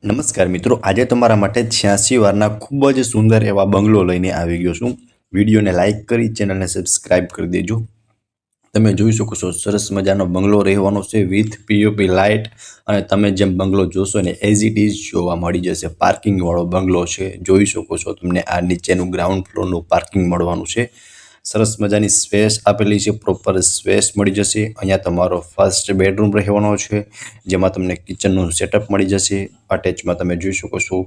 નમસ્કાર મિત્રો, આજે તમારા માટે 86 વારના ખૂબ જ સુંદર એવા બંગલો લઈને આવી ગયો છું। વિડીયોને લાઇક કરી ચેનલને સબસ્ક્રાઇબ કરી દેજો। તમે જોઈ શકો છો સરસ મજાનો બંગલો રહેવાનો છે વિથ પીઓપી લાઇટ, અને તમે જેમ બંગલો જોશો ને એઝ ઇટ ઇઝ જોવા મળી જશે। પાર્કિંગ વાળો બંગલો છે, જોઈ શકો છો તમને આ નીચેનું ગ્રાઉન્ડ ફ્લોરનું પાર્કિંગ મળવાનું છે। સરસ મજાની સ્પેસ આપેલી છે, પ્રોપર સ્પેસ મળી જશે। અહીંયા તમારો ફર્સ્ટ બેડરૂમ રહેવાનો છે, જેમાં તમને કિચનનું સેટઅપ મળી જશે। અટેચમાં તમે જોઈ શકો છો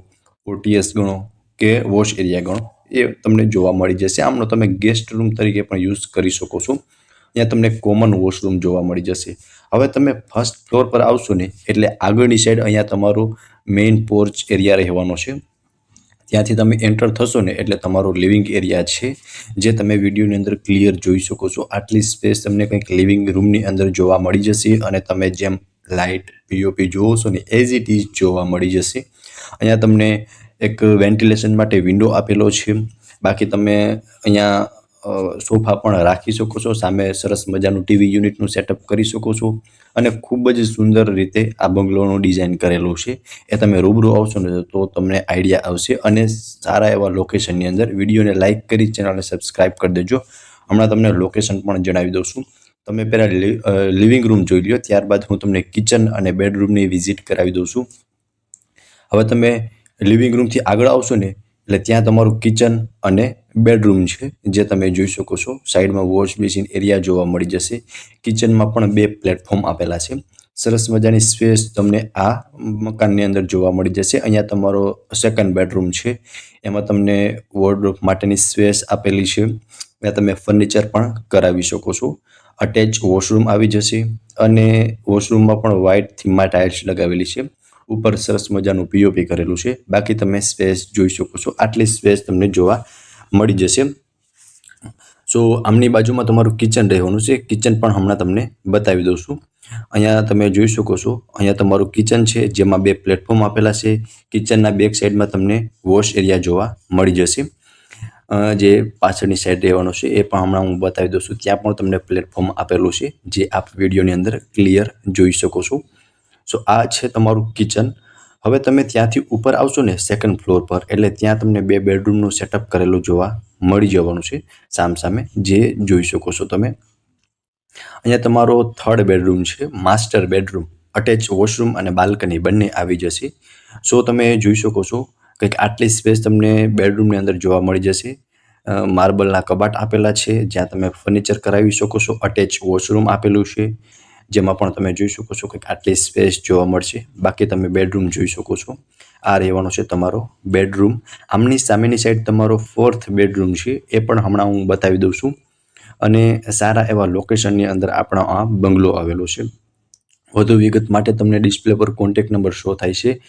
ઓટીએસ ગણો કે વોશ એરિયા ગણો એ તમને જોવા મળી જશે। આમનો તમે ગેસ્ટ રૂમ તરીકે પણ યુઝ કરી શકો છો। અહીંયા તમને કોમન વોશરૂમ જોવા મળી જશે। હવે તમે ફર્સ્ટ ફ્લોર પર આવશો ને એટલે આગળની સાઈડ અહીંયા તમારો મેઇન પોર્ચ એરિયા રહેવાનો છે। ત્યાંથી તમે એન્ટર થશો ને એટલે તમારો લિવિંગ એરિયા છે, જે તમે વિડીયોની અંદર ક્લિયર જોઈ શકો છો। આટલી સ્પેસ તમને કંઈક લિવિંગ રૂમની અંદર જોવા મળી જશે, અને તમે જેમ લાઇટ પીઓપી જોવો છો ને એઝ ઇટ ઇઝ જોવા મળી જશે। અહીંયા તમને એક વેન્ટિલેશન માટે વિન્ડો આપેલો છે। બાકી તમે અહીંયા સોફા પણ રાખી શકો છો, સામે સરસ મજાનું ટીવી યુનિટનું સેટઅપ કરી શકો છો, અને ખૂબ જ સુંદર રીતે આ બંગલોનું ડિઝાઇન કરેલું છે। એ તમે રૂબરૂ આવશો ને તો તમને આઈડિયા આવશે, અને સારા એવા લોકેશનની અંદર। વિડીયોને લાઇક કરી ચેનલને સબસ્ક્રાઇબ કરી દેજો। હમણાં તમને લોકેશન પણ જણાવી દઉં છું। તમે પહેલાં લિવિંગ રૂમ જોઈ લો, ત્યારબાદ હું તમને કિચન અને બેડરૂમની વિઝિટ કરાવી દઉં છું। હવે તમે લિવિંગ રૂમથી આગળ આવશો ને એટલે ત્યાં તમારું કિચન અને બેડરૂમ છે, જે તમે જોઈ શકો છો। સાઈડમાં વોશ બેસિન એરિયા જોવા મળી જશે। કિચનમાં પણ 2 પ્લેટફોર્મ આપેલા છે। સરસ મજાની સ્પેસ તમને આ મકાનની અંદર જોવા મળી જશે। અહીંયા તમારો સેકન્ડ બેડરૂમ છે, એમાં તમને વોર્ડરોબ માટેની સ્પેસ આપેલી છે। ત્યાં તમે ફર્નિચર પણ કરાવી શકો છો। અટેચ વોશરૂમ આવી જશે, અને વોશરૂમમાં પણ વ્હાઇટ થીમમાં ટાઇલ્સ લગાવેલી છે। ઉપર સરસ મજાનું પીઓપી કરેલું છે। બાકી તમે સ્પેસ જોઈ શકો છો, આટલી સ્પેસ તમને જોવા મળી જશે। સો આમની બાજુમાં તમારું કિચન રહેવાનું છે। કિચન પણ હમણાં તમને બતાવી દઉં છું। અહીંયા તમે જોઈ શકો છો, અહીંયા તમારું કિચન છે, જેમાં 2 પ્લેટફોર્મ આપેલા છે। કિચનના બેક સાઈડમાં તમને વોશ એરિયા જોવા મળી જશે, જે પાછળની સાઈડ રહેવાનો છે એ પણ હમણાં હું બતાવી દઉં છું। ત્યાં પણ તમને પ્લેટફોર્મ આપેલું છે, જે આપ વિડીયોની અંદર ક્લિયર જોઈ શકો છો। સો આ છે તમારું કિચન। હવે તમે ત્યાંથી ઉપર આવશો ને સેકન્ડ ફ્લોર પર એટલે ત્યાં તમને 2 બેડરૂમનું સેટઅપ કરેલું જોવા મળી જવાનું છે સામસામે, જે જોઈ શકો છો તમે। અહીંયા તમારો થર્ડ બેડરૂમ છે, માસ્ટર બેડરૂમ। અટેચ વોશરૂમ અને બાલ્કની બંને આવી જશે। સો તમે જોઈ શકો છો કંઈક આટલી સ્પેસ તમને બેડરૂમની અંદર જોવા મળી જશે। માર્બલના કબાટ આપેલા છે, જ્યાં તમે ફર્નિચર કરાવી શકો છો। અટેચ વોશરૂમ આપેલું છે, જેમાં પણ તમે જોઈ શકો છો કે આટલી સ્પેસ જોવા મળશે। બાકી તમે બેડરૂમ જોઈ શકો છો। આ રહેવાનો છે તમારો બેડરૂમ। આમની સામેની સાઈડ તમારો ફોર્થ બેડરૂમ છે, એ પણ હમણાં હું બતાવી દઉં છું। અને સારા એવા લોકેશનની અંદર આપણો આ બંગલો આવેલો છે। વધુ વિગત માટે તમને ડિસ્પ્લે પર કોન્ટેક્ટ નંબર શો થાય છે,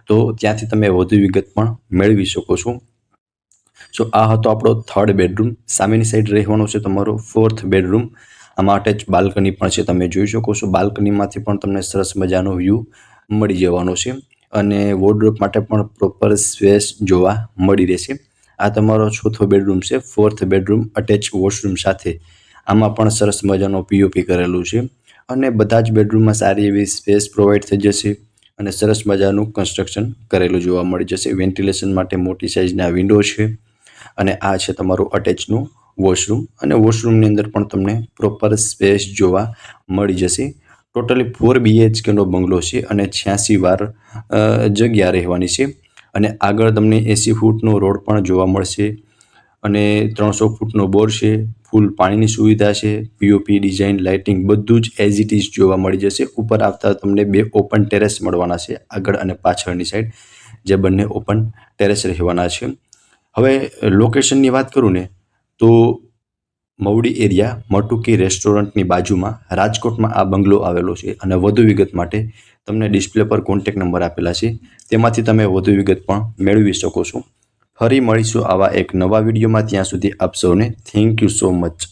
તો ત્યાંથી તમે વધુ વિગત પણ મેળવી શકો છો। સો આ હતો આપણો થર્ડ બેડરૂમ। સામેની સાઈડ રહેવાનો છે તમારો ફોર્થ બેડરૂમ। આમાં અટેચ બાલ્કની પણ છે, તમે જોઈ શકો છો। બાલ્કનીમાંથી પણ તમને સરસ મજાનો વ્યૂ મળી જવાનો છે, અને વોર્ડરોબ માટે પણ પ્રોપર સ્પેસ જોવા મળી રહેશે। આ તમારો ચોથો બેડરૂમ છે, ફોર્થ બેડરૂમ અટેચ વોશરૂમ સાથે। આમાં પણ સરસ મજાનો પીઓપી કરેલું છે, અને બધા જ બેડરૂમમાં સારી એવી સ્પેસ પ્રોવાઈડ થઈ જશે, અને સરસ મજાનું કન્સ્ટ્રક્શન કરેલું જોવા મળી જશે। વેન્ટિલેશન માટે મોટી સાઇઝના વિન્ડો છે, અને આ છે તમારું અટેચનું વોશરૂમ, અને વોશરૂમની અંદર પણ તમને પ્રોપર સ્પેસ જોવા મળી જશે। ટોટલી 4 BHKનો બંગલો છે, અને 86 વાર જગ્યા રહેવાની છે, અને આગળ તમને 80 ફૂટનો રોડ પણ જોવા મળશે, અને 300 ફૂટનો બોર છે। ફૂલ પાણીની સુવિધા છે, પીઓપી ડિઝાઇન લાઇટિંગ બધું જ એઝ ઇટ ઇઝ જોવા મળી જશે। ઉપર આવતા તમને 2 ઓપન ટેરેસ મળવાના છે, આગળ અને પાછળની સાઈડ, જે બંને ઓપન ટેરેસ રહેવાના છે। હવે લોકેશનની વાત કરું ને તો મવડી એરિયા મટુકી રેસ્ટોરન્ટની બાજુમાં રાજકોટમાં આ બંગલો આવેલો છે, અને વધુ વિગત માટે તમને ડિસ્પ્લે પર કોન્ટેક્ટ નંબર આપેલા છે, તેમાંથી તમે વધુ વિગત પણ મેળવી શકો છો। ફરી મળીશું આવા એક નવા વિડીયોમાં। ત્યાં સુધી આપ સૌને થેન્ક યુ સો મચ।